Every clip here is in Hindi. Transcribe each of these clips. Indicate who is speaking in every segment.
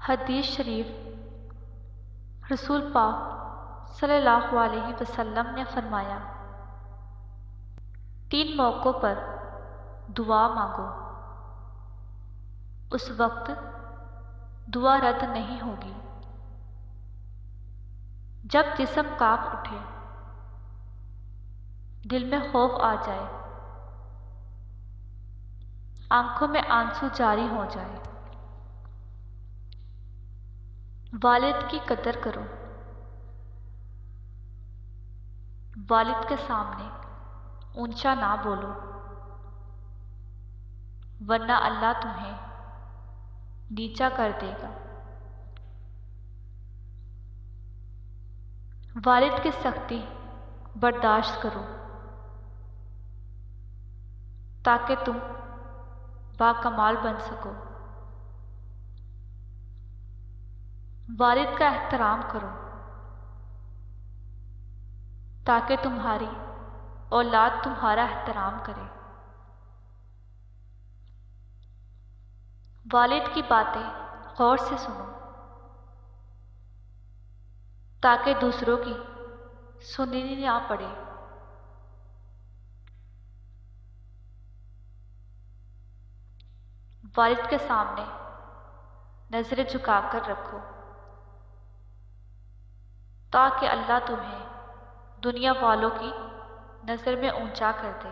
Speaker 1: हदीस शरीफ रसूल पाक सल्लल्लाहु अलैहि वसल्लम ने फरमाया, 3 मौक़ों पर दुआ मांगो, उस वक्त दुआ रद्द नहीं होगी। जब जिस्म कांप उठे, दिल में खौफ आ जाए, आंखों में आंसू जारी हो जाए। वालिद की कदर करो, वालिद के सामने ऊंचा ना बोलो, वरना अल्लाह तुम्हें नीचा कर देगा। वालिद की सख्ती बर्दाश्त करो ताकि तुम बाकमाल बन सको। वालिद का एहतराम करो ताकि तुम्हारी औलाद तुम्हारा एहतराम करे। वालिद की बातें गौर से सुनो ताकि दूसरों की सुननी ना पड़े। वालिद के सामने नजरें झुकाकर रखो ताकि अल्लाह तुम्हें दुनिया वालों की नज़र में ऊंचा कर दे।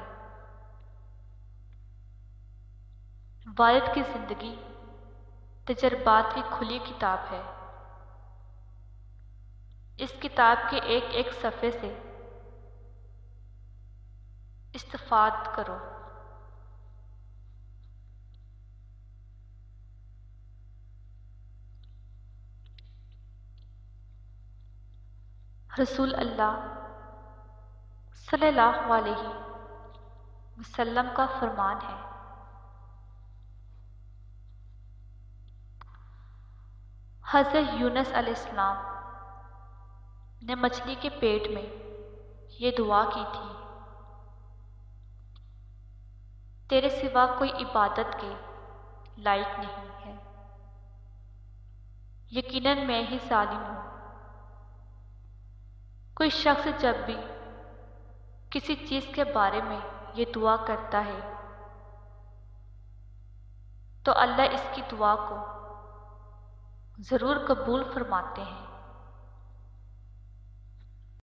Speaker 1: वालिद की जिंदगी तजर्बात की खुली किताब है। इस किताब के एक एक सफ़े से इस्तिफाद करो। रसूल अल्लाह सल्लल्लाहु अलैहि वसल्लम का फरमान है, हज़रत यूनुस अलैहिस्सलाम ने मछली के पेट में ये दुआ की थी, तेरे सिवा कोई इबादत के लायक नहीं है, यकीनन मैं ही जालिम हूँ। कोई शख्स जब भी किसी चीज़ के बारे में ये दुआ करता है तो अल्लाह इसकी दुआ को ज़रूर कबूल फरमाते हैं।